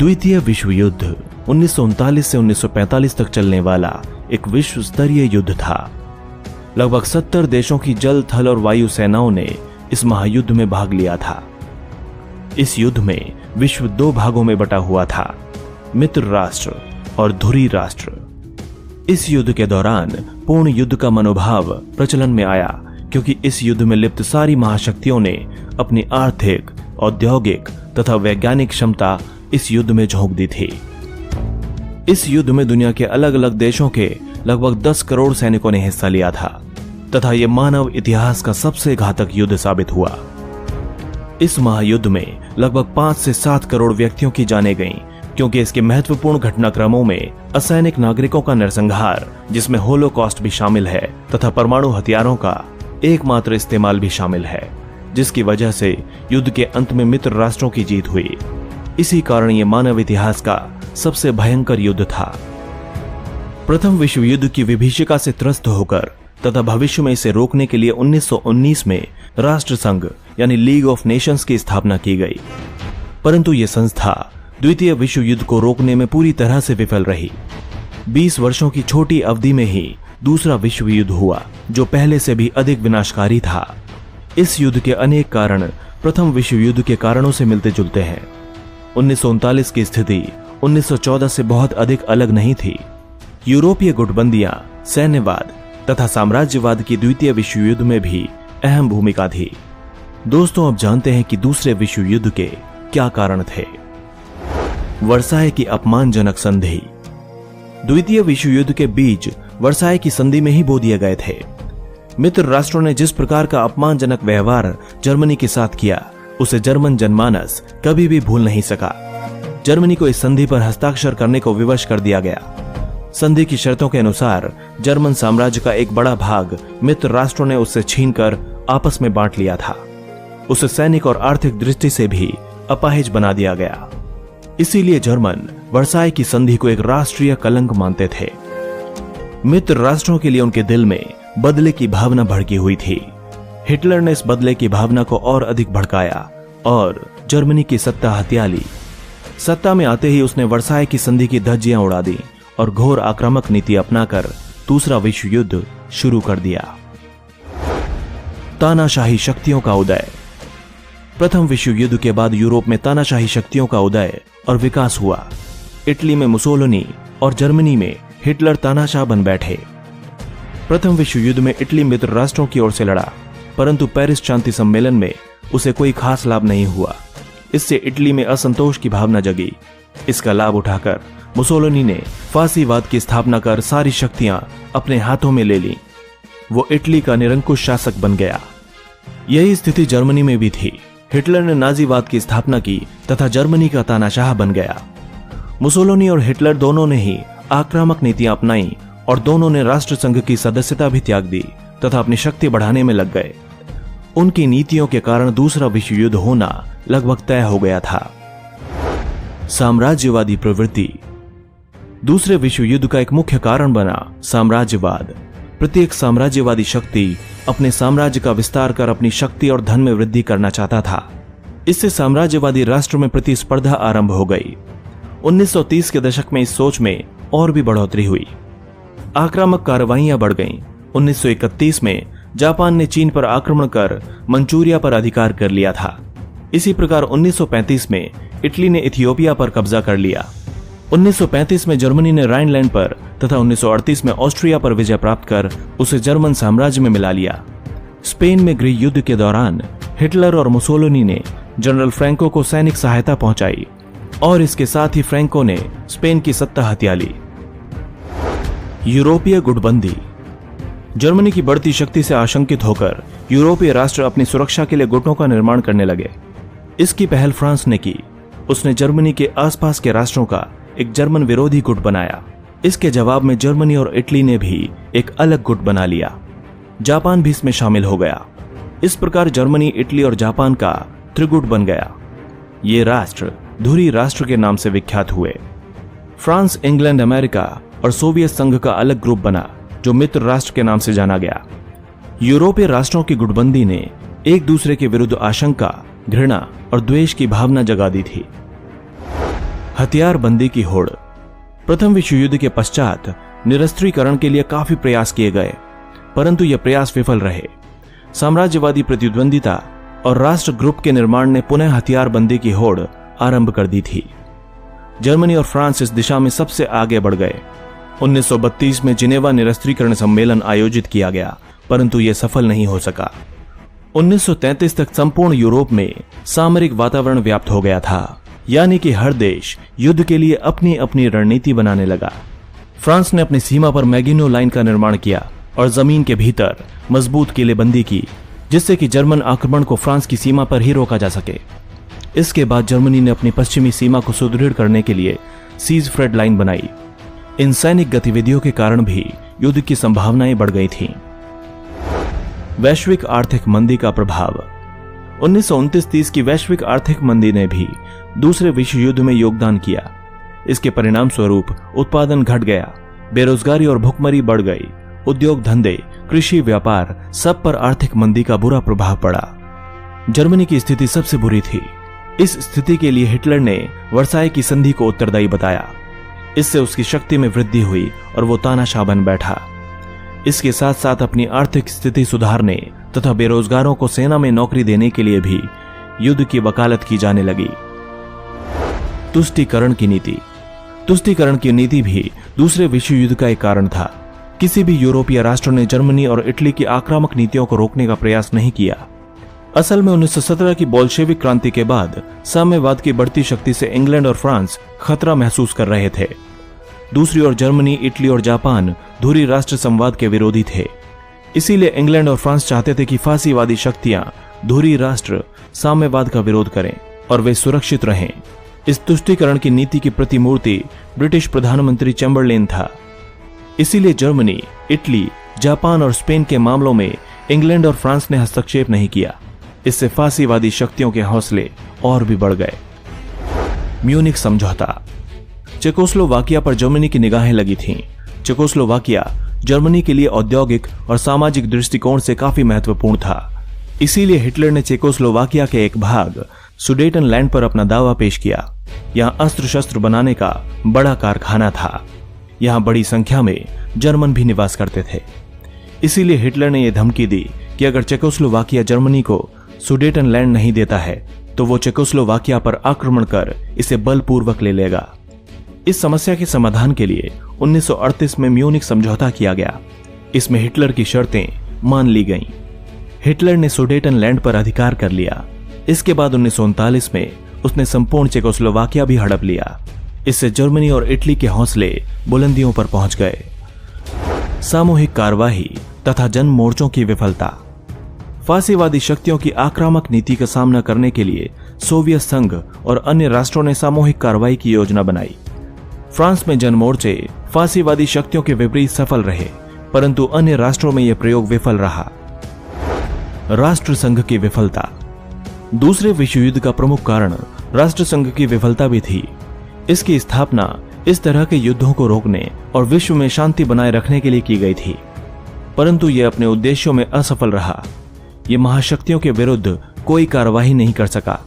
द्वितीय विश्व युद्ध 1939 से 1945 तक चलने वाला एक विश्व स्तरीय युद्ध था। लगभग 70 देशों की जल, थल और वायु सेनाओं ने इस महायुद्ध में भाग लिया था। इस युद्ध में विश्व दो भागों में बटा हुआ था, मित्र राष्ट्र और धुरी राष्ट्र। इस युद्ध के दौरान पूर्ण युद्ध का मनोभाव प्रचलन में आया, क्योंकि इस युद्ध में लिप्त सारी महाशक्तियों ने अपनी आर्थिक, औद्योगिक तथा वैज्ञानिक क्षमता इस युद्ध में झोंक दी थी। इस युद्ध में दुनिया के अलग अलग देशों के लगभग 10 करोड़ सैनिकों ने हिस्सा लिया था तथा यह मानव इतिहास का सबसे घातक युद्ध साबित हुआ। इस महायुद्ध में लगभग 5 से 7 करोड़ व्यक्तियों की जानें गईं, क्योंकि इसके महत्वपूर्ण घटनाक्रमों में असैनिक नागरिकों का नरसंहार, जिसमें होलोकॉस्ट भी शामिल है, तथा परमाणु हथियारों का एकमात्र इस्तेमाल भी शामिल है, जिसकी वजह से युद्ध के अंत में मित्र राष्ट्रों की जीत हुई। इसी कारण यह मानव इतिहास का सबसे भयंकर युद्ध था। प्रथम विश्व युद्ध की विभीषिका से त्रस्त होकर तथा भविष्य में इसे रोकने के लिए 1919 में राष्ट्र संघ यानी लीग ऑफ नेशंस की स्थापना की गई, परंतु यह संस्था द्वितीय विश्व युद्ध को रोकने में पूरी तरह से विफल रही। 20 वर्षों की छोटी अवधि में ही दूसरा विश्व युद्ध हुआ, जो पहले से भी अधिक विनाशकारी था। इस युद्ध के अनेक कारण प्रथम विश्व युद्ध के कारणों से मिलते जुलते हैं। 1939 की स्थिति 1914 से बहुत अधिक अलग नहीं थी। यूरोपीय गुटबंदियां, सैन्यवाद तथा साम्राज्यवाद की द्वितीय विश्व युद्ध में भी अहम भूमिका थी। दोस्तों, अब जानते हैं कि दूसरे विश्व युद्ध के क्या कारण थे। वर्साय की अपमानजनक संधि। द्वितीय विश्व युद्ध के बीज वर्साय की संधि में ही बो दिए गए थे। मित्र राष्ट्रों ने जिस प्रकार का अपमानजनक व्यवहार जर्मनी के साथ किया, उसे जर्मन जनमानस कभी भी भूल नहीं सका। जर्मनी को इस संधि पर हस्ताक्षर करने को विवश कर दिया गया। संधि की शर्तों के अनुसार जर्मन साम्राज्य का एक बड़ा भाग मित्र राष्ट्रों ने उससे छीनकर आपस में बांट लिया था। उसे सैनिक और आर्थिक दृष्टि से भी अपाहिज बना दिया गया। इसीलिए जर्मन वर्साय की संधि को एक राष्ट्रीय कलंक मानते थे। मित्र राष्ट्रों के लिए उनके दिल में बदले की भावना भड़की हुई थी। हिटलर ने इस बदले की भावना को और अधिक भड़काया और जर्मनी की सत्ता हथिया ली। सत्ता में आते ही उसने वर्साय की संधि की धज्जियां उड़ा दी और घोर आक्रामक नीति अपनाकर दूसरा विश्व युद्ध शुरू कर दिया। तानाशाही शक्तियों का उदय। प्रथम विश्व युद्ध के बाद यूरोप में तानाशाही शक्तियों का उदय और विकास हुआ। इटली में मुसोलिनी और जर्मनी में हिटलर तानाशाह बन बैठे। प्रथम विश्व युद्ध में इटली मित्र राष्ट्रों की ओर से लड़ा, परंतु पेरिस शांति सम्मेलन में उसे कोई खास लाभ नहीं हुआ। इससे इटली में असंतोष की भावना जगी। इसका लाभ उठाकर मुसोलिनी ने फासीवाद की स्थापना कर सारी शक्तियां अपने हाथों में ले ली। वो इटली का निरंकुश शासक बन गया। यही स्थिति जर्मनी में भी थी। हिटलर ने नाजीवाद की स्थापना की तथा जर्मनी का तानाशाह बन गया। मुसोलिनी और हिटलर दोनों ने ही आक्रामक नीतियां अपनाई और दोनों ने राष्ट्र संघ की सदस्यता भी त्याग दी तथा अपनी शक्ति बढ़ाने में लग गए। उनकी नीतियों के कारण दूसरा विश्व युद्ध होना लगभग तय हो गया था। साम्राज्यवादी प्रवृत्ति। दूसरे विश्व युद्ध का एक मुख्य कारण बना साम्राज्यवाद। प्रत्येक साम्राज्यवादी शक्ति अपने साम्राज्य का विस्तार कर अपनी शक्ति और धन में वृद्धि करना चाहता था। इससे साम्राज्यवादी राष्ट्र में प्रतिस्पर्धा आरंभ हो गई। 1930 के दशक में इस सोच में और भी बढ़ोतरी हुई। आक्रामक कार्रवाइयां बढ़ गईं। 1931 में जापान ने चीन पर आक्रमण कर मंचूरिया पर अधिकार कर लिया था। इसी प्रकार 1935 में इटली ने इथियोपिया पर कब्जा कर लिया। 1935 में जर्मनी ने राइनलैंड पर तथा 1938 में ऑस्ट्रिया पर विजय प्राप्त कर उसे जर्मन साम्राज्य में मिला लिया। स्पेन में गृह युद्ध के दौरान हिटलर और मुसोलिनी ने जनरल फ्रैंको को सैनिक सहायता पहुंचाई और इसके साथ ही फ्रैंको ने स्पेन की सत्ता हथिया ली। यूरोपीय गुटबंदी। जर्मनी की बढ़ती शक्ति से आशंकित होकर यूरोपीय राष्ट्र अपनी सुरक्षा के लिए गुटों का निर्माण करने लगे। इसकी पहल फ्रांस ने की। उसने जर्मनी के आसपास के राष्ट्रों का एक जर्मन विरोधी गुट बनाया। इसके जवाब में जर्मनी और इटली ने भी एक अलग गुट बना लिया। जापान भी इसमें शामिल हो गया। इस प्रकार जर्मनी, इटली और जापान का त्रिगुट बन गया। ये राष्ट्र धुरी राष्ट्र के नाम से विख्यात हुए। फ्रांस, इंग्लैंड, अमेरिका और सोवियत संघ का अलग ग्रुप बना जो मित्र राष्ट्र के नाम से जाना गया। यूरोपीय राष्ट्रों की गुटबंदी ने एक दूसरे के विरुद्ध आशंका, घृणा और द्वेष की भावना जगा दी थी। हथियारबंदी की होड़। प्रथम विश्व युद्ध के पश्चात निरस्त्रीकरण के लिए काफी प्रयास किए गए, परंतु ये प्रयास विफल रहे। साम्राज्यवादी प्रतिद्वंदिता और राष्ट्र ग्रुप के निर्माण ने पुनः हथियारबंदी की होड़ आरंभ कर दी थी। जर्मनी और फ्रांस इस दिशा में सबसे आगे बढ़ गए। 1932 में जिनेवा निरस्त्रीकरण सम्मेलन आयोजित किया गया, परंतु यह सफल नहीं हो सका। 1933 तक संपूर्ण यूरोप में सामरिक वातावरण व्याप्त हो गया था, यानी कि हर देश युद्ध के लिए अपनी अपनी रणनीति बनाने लगा। फ्रांस ने अपनी सीमा पर मैगिनो लाइन का निर्माण किया और जमीन के भीतर मजबूत किलेबंदी की, जिससे कि जर्मन आक्रमण को फ्रांस की सीमा पर ही रोका जा सके। इसके बाद जर्मनी ने अपनी पश्चिमी सीमा को सुदृढ़ करने के लिए सीजफ्रेड लाइन बनाई। इन सैनिक गतिविधियों के कारण भी युद्ध की संभावनाएं बढ़ गई थीं। वैश्विक आर्थिक मंदी का प्रभाव। 1929-30 की वैश्विक आर्थिक मंदी ने भी दूसरे विश्व युद्ध में योगदान किया। इसके परिणाम स्वरूप उत्पादन घट गया, बेरोजगारी और भुखमरी बढ़ गई, उद्योग धंधे, कृषि, व्यापार सब पर आर्थिक मंदी का बुरा प्रभाव पड़ा। जर्मनी की स्थिति सबसे बुरी थी। इस स्थिति के लिए हिटलर ने वर्साई की संधि को उत्तरदायी बताया। इससे उसकी शक्ति में वृद्धि हुई और वो तानाशाह बन बैठा। इसके साथ साथ अपनी आर्थिक स्थिति सुधारने तथा बेरोजगारों को सेना में नौकरी देने के लिए भी युद्ध की वकालत की जाने लगी। तुष्टीकरण की नीति। तुष्टीकरण की नीति भी दूसरे विश्व युद्ध का एक कारण था। किसी भी यूरोपीय राष्ट्र ने जर्मनी और इटली की आक्रामक नीतियों को रोकने का प्रयास नहीं किया। असल में 1917 की बोल्शेविक क्रांति के बाद साम्यवाद की बढ़ती शक्ति से इंग्लैंड और फ्रांस खतरा महसूस कर रहे थे। दूसरी ओर जर्मनी, इटली और जापान धुरी राष्ट्र संवाद के विरोधी थे। इसीलिए इंग्लैंड और फ्रांस चाहते थे कि फांसीवादी शक्तियां धुरी राष्ट्र साम्यवाद का विरोध करें और वे सुरक्षित रहें। इस तुष्टीकरण की नीति की प्रतिमूर्ति ब्रिटिश प्रधानमंत्री चैम्बरलेन था। इसीलिए जर्मनी, इटली, जापान और स्पेन के मामलों में इंग्लैंड और फ्रांस ने हस्तक्षेप नहीं किया। इससे फांसीवादी शक्तियों के हौसले और भी बढ़ गए। म्यूनिख समझौता। चेकोस्लोवाकिया पर जर्मनी की निगाहें लगी थीं। चेकोस्लोवाकिया जर्मनी के लिए औद्योगिक और सामाजिक दृष्टिकोण से काफी महत्वपूर्ण था। इसीलिए हिटलर ने चेकोस्लोवाकिया के एक भाग सुडेटनलैंड पर अपना दावा पेश किया। यहां अस्त्र शस्त्र बनाने का बड़ा कारखाना था। यहां बड़ी संख्या में जर्मन भी निवास करते थे। इसीलिए हिटलर ने यह धमकी दी कि अगर चेकोस्लोवाकिया जर्मनी को सुडेटनलैंड नहीं देता है तो वो चेकोस्लोवाकिया पर आक्रमण कर इसे बलपूर्वक ले लेगा। इस समस्या के समाधान के लिए 1938 में म्यूनिख समझौता किया गया। इसमें हिटलर की शर्तें मान ली गईं। हिटलर ने सुडेटनलैंड पर अधिकार कर लिया। इसके बाद 1939 में उसने संपूर्ण चेकोस्लोवाकिया भी हड़प लिया। इससे जर्मनी और इटली के हौसले बुलंदियों पर पहुंच गए। सामूहिक कार्यवाही तथा जन मोर्चों की विफलता। फांसीवादी शक्तियों की आक्रामक नीति का सामना करने के लिए सोवियत संघ और अन्य राष्ट्रों ने सामूहिक कार्रवाई की योजना बनाई। फ्रांस में जन मोर्चे फांसीवादी शक्तियों के विपरीत सफल रहे, परंतु अन्य राष्ट्रों में यह प्रयोग विफल रहा। राष्ट्र संघ की विफलता। दूसरे विश्व युद्ध का प्रमुख कारण राष्ट्र संघ की विफलता भी थी। इसकी स्थापना इस तरह के युद्धों को रोकने और विश्व में शांति बनाए रखने के लिए की गई थी, परंतु यह अपने उद्देश्यों में असफल रहा। यह महाशक्तियों के विरुद्ध कोई कार्यवाही नहीं कर सका।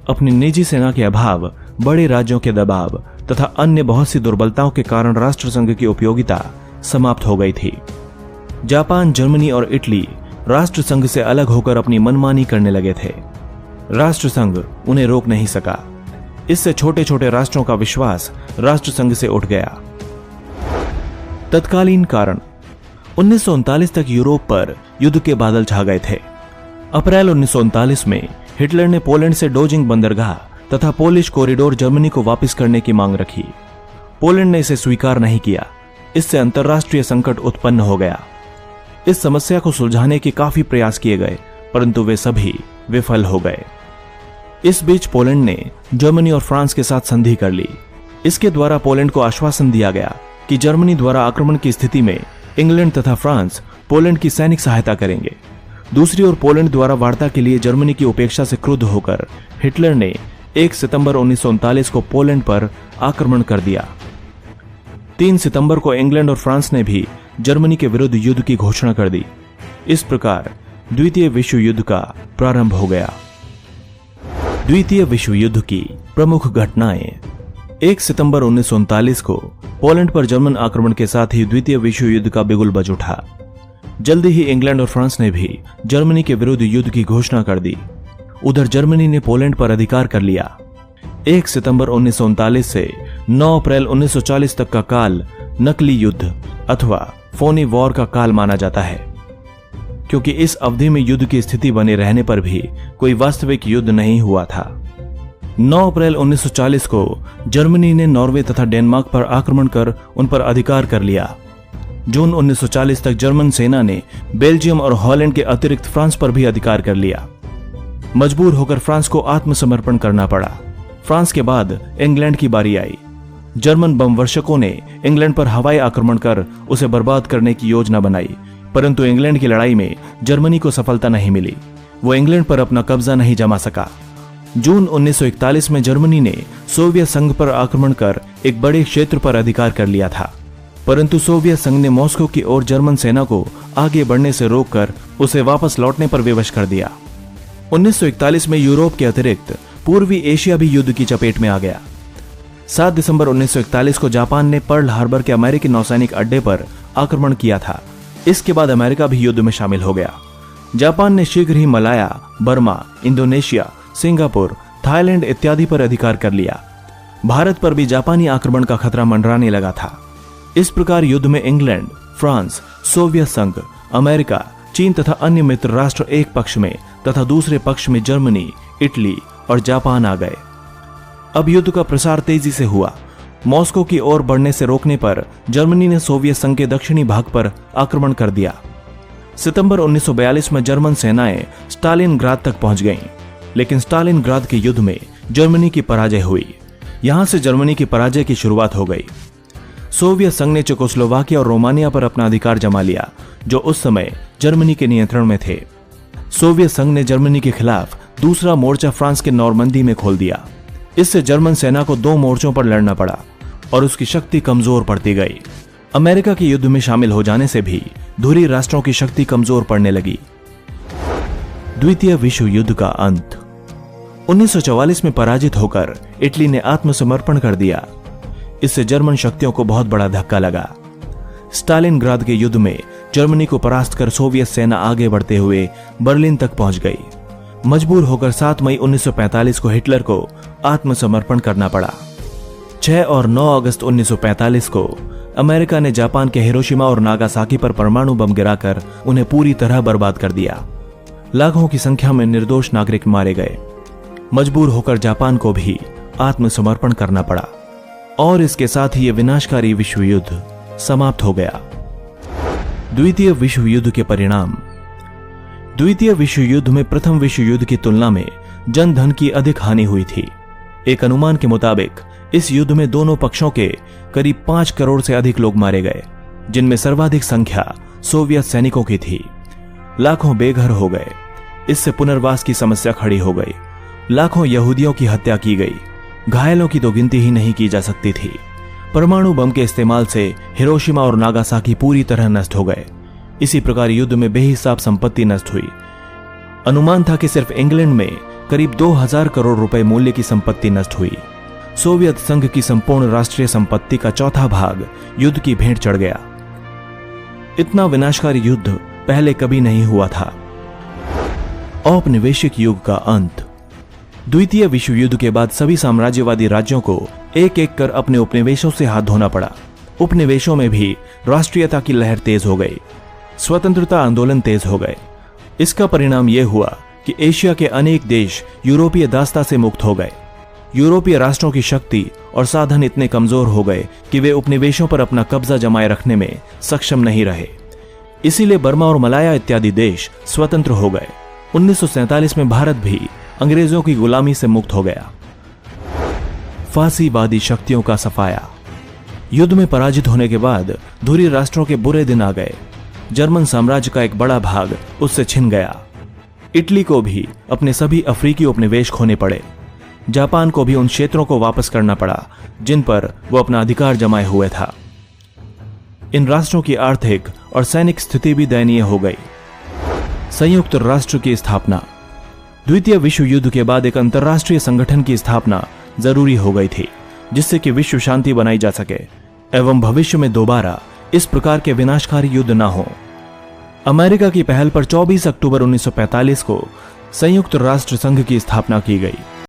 अपनी निजी सेना के अभाव, बड़े राज्यों के दबाव तथा अन्य बहुत सी दुर्बलताओं के कारण राष्ट्रसंघ की उपयोगिता समाप्त हो गई थी। जापान, जर्मनी और इटली राष्ट्रसंघ से अलग होकर अपनी मनमानी करने लगे थे। राष्ट्रसंघ उन्हें रोक नहीं सका। इससे छोटे छोटे राष्ट्रों का विश्वास राष्ट्रसंघ से उठ गया। तत्कालीन कारण। 1939 तक यूरोप पर युद्ध के बादल छा गए थे। अप्रैल 1939 में हिटलर ने पोलैंड से डोजिंग बंदरगाह तथा पोलिश कॉरिडोर जर्मनी को वापस करने की मांग रखी। पोलैंड ने इसे स्वीकार नहीं किया। इससे अंतर्राष्ट्रीय संकट उत्पन्न हो गया। इस समस्या को सुलझाने के काफी प्रयास किए गए, परंतु वे सभी विफल हो गए। इस बीच पोलैंड ने जर्मनी और फ्रांस के साथ संधि कर ली। इसके द्वारा पोलैंड को आश्वासन दिया गया कि जर्मनी द्वारा आक्रमण की स्थिति में इंग्लैंड तथा फ्रांस पोलैंड की सैनिक सहायता करेंगे। दूसरी ओर पोलैंड द्वारा वार्ता के लिए जर्मनी की उपेक्षा से क्रुद्ध होकर हिटलर ने 1 सितंबर 1939 को पोलैंड पर आक्रमण कर दिया। 3 सितंबर को इंग्लैंड और फ्रांस ने भी जर्मनी के विरुद्ध युद्ध की घोषणा कर दी। इस प्रकार द्वितीय विश्व युद्ध का प्रारंभ हो गया। द्वितीय विश्व युद्ध की प्रमुख घटनाएं। 1 सितंबर 1939 को पोलैंड पर जर्मन आक्रमण के साथ ही द्वितीय विश्व युद्ध का बिगुल बज उठा। जल्दी ही इंग्लैंड और फ्रांस ने भी जर्मनी के विरुद्ध युद्ध की घोषणा कर दी। उधर जर्मनी ने पोलैंड पर अधिकार कर लिया। 1 सितंबर 1939 से 9 अप्रैल 1940 तक का काल नकली युद्ध अथवा फोनी वॉर का काल माना जाता है, क्योंकि इस अवधि में युद्ध की स्थिति बने रहने पर भी कोई वास्तविक युद्ध नहीं हुआ था। 9 अप्रैल 1940 को जर्मनी ने नॉर्वे तथा डेनमार्क पर आक्रमण कर उन पर अधिकार कर लिया। जून 1940 तक जर्मन सेना ने बेल्जियम और हॉलैंड के अतिरिक्त फ्रांस पर भी अधिकार कर लिया। मजबूर होकर फ्रांस को आत्मसमर्पण करना पड़ा। फ्रांस के बाद इंग्लैंड की बारी आई। जर्मन बमवर्षकों ने इंग्लैंड पर हवाई आक्रमण कर उसे बर्बाद करने की योजना बनाई, परंतु इंग्लैंड की लड़ाई में जर्मनी को सफलता नहीं मिली। वो इंग्लैंड पर अपना कब्जा नहीं जमा सका। जून 1941 में जर्मनी ने सोवियत संघ पर आक्रमण कर एक बड़े क्षेत्र पर अधिकार कर लिया था, परंतु सोवियत संघ ने मॉस्को की ओर जर्मन सेना को आगे बढ़ने से रोककर उसे वापस लौटने पर विवश कर दिया। 1941 में यूरोप के अतिरिक्त पूर्वी एशिया भी युद्ध की चपेट में आ गया। 7 दिसंबर 1941 को जापान ने पर्ल हार्बर के अमेरिकी नौसैनिक अड्डे पर आक्रमण किया था। इसके बाद अमेरिका भी युद्ध में शामिल हो गया। जापान ने शीघ्र ही Malaya, Burma, Indonesia, Singapore, Thailand इत्यादि पर अधिकार कर लिया। भारत पर भी जापानी आक्रमण का खतरा मंडराने लगा था। इस प्रकार युद्ध में इंग्लैंड, फ्रांस, सोवियत संघ, अमेरिका, चीन तथा अन्य मित्र राष्ट्र एक पक्ष में तथा दूसरे पक्ष में जर्मनी, इटली और जापान आ गए। अब युद्ध का प्रसार तेजी से हुआ। मॉस्को की ओर बढ़ने से रोकने पर जर्मनी ने सोवियत संघ के दक्षिणी भाग पर आक्रमण कर दिया। सितंबर 1942 में जर्मन सेनाएं स्टालिनग्राद तक पहुंच गईं, लेकिन स्टालिनग्राद के युद्ध में जर्मनी की पराजय हुई। यहां से जर्मनी की पराजय की शुरुआत हो गई। सोवियत संघ ने चेकोस्लोवाकिया और रोमानिया पर अपना अधिकार जमा लिया, जो उस समय जर्मनी के नियंत्रण में थे। सोवियत संघ ने जर्मनी के खिलाफ दूसरा मोर्चा फ्रांस के नॉर्मंदी में खोल दिया। इससे जर्मन सेना को 2 मोर्चों पर लड़ना पड़ा और उसकी शक्ति कमजोर पड़ती गई। अमेरिका के युद्ध में शामिल हो जाने से भी धुरी राष्ट्रों की शक्ति कमजोर पड़ने लगी। द्वितीय विश्व युद्ध का अंत। 1944 में पराजित होकर इटली ने आत्मसमर्पण कर दिया। इससे जर्मन शक्तियों को बहुत बड़ा धक्का लगा। स्टालिनग्राद के युद्ध में जर्मनी को परास्त कर सोवियत सेना आगे बढ़ते हुए बर्लिन तक पहुंच गई। मजबूर होकर 7 मई 1945 को हिटलर को आत्मसमर्पण करना पड़ा। 6 और 9 अगस्त 1945 को अमेरिका ने जापान के हिरोशिमा और नागासाकी पर परमाणु बम गिराकर उन्हें पूरी तरह बर्बाद कर दिया। लाखों की संख्या में निर्दोष नागरिक मारे गए। मजबूर होकर जापान को भी आत्मसमर्पण करना पड़ा और इसके साथ ही यह विनाशकारी विश्व युद्ध समाप्त हो गया। द्वितीय विश्व युद्ध के परिणाम। द्वितीय विश्व युद्ध में प्रथम विश्व युद्ध की तुलना में जनधन की अधिक हानि हुई थी। एक अनुमान के मुताबिक इस युद्ध में दोनों पक्षों के करीब 5 करोड़ से अधिक लोग मारे गए, जिनमें सर्वाधिक संख्या सोवियत सैनिकों की थी। लाखों बेघर हो गए। इससे पुनर्वास की समस्या खड़ी हो गई। लाखों यहूदियों की हत्या की गई। घायलों की तो गिनती ही नहीं की जा सकती थी। परमाणु बम के इस्तेमाल से हिरोशिमा और नागासाकी पूरी तरह नष्ट हो गए। इसी प्रकार युद्ध में बेहिसाब संपत्ति नष्ट हुई। अनुमान था कि सिर्फ इंग्लैंड में करीब 2000 करोड़ रुपए मूल्य की संपत्ति नष्ट हुई। सोवियत संघ की संपूर्ण राष्ट्रीय संपत्ति का चौथा भाग युद्ध की भेंट चढ़ गया। इतना विनाशकारी युद्ध पहले कभी नहीं हुआ था। औपनिवेशिक युग का अंत। द्वितीय विश्व युद्ध के बाद सभी साम्राज्यवादी राज्यों को एक एक कर अपने उपनिवेशों से हाथ धोना पड़ा। उपनिवेशों में भी राष्ट्रीयता की लहर तेज हो गई। स्वतंत्रता आंदोलन तेज हो गए। इसका परिणाम यह हुआ कि एशिया के अनेक देश यूरोपीय दासता से मुक्त हो गए। यूरोपीय राष्ट्रों की शक्ति और साधन इतने कमजोर हो गए कि वे उपनिवेशों पर अपना कब्जा जमाए रखने में सक्षम नहीं रहे। इसीलिए बर्मा और मलाया इत्यादि देश स्वतंत्र हो गए। 1947 में भारत भी अंग्रेजों की गुलामी से मुक्त हो गया। फासीवादी शक्तियों का सफाया। युद्ध में पराजित होने के बाद धुरी राष्ट्रों के बुरे दिन आ गए। जर्मन साम्राज्य का एक बड़ा भाग उससे छिन गया। इटली को भी अपने सभी अफ्रीकी उपनिवेश खोने पड़े। जापान को भी उन क्षेत्रों को वापस करना पड़ा जिन पर वो अपना अधिकार जमाए हुए था। इन राष्ट्रों की आर्थिक और सैनिक स्थिति भी दयनीय हो गई। संयुक्त राष्ट्र की स्थापना। द्वितीय विश्व युद्ध के बाद एक अंतर्राष्ट्रीय संगठन की स्थापना जरूरी हो गई थी, जिससे कि विश्व शांति बनाई जा सके एवं भविष्य में दोबारा इस प्रकार के विनाशकारी युद्ध न हो। अमेरिका की पहल पर 24 अक्टूबर 1945 को संयुक्त राष्ट्र संघ की स्थापना की गई।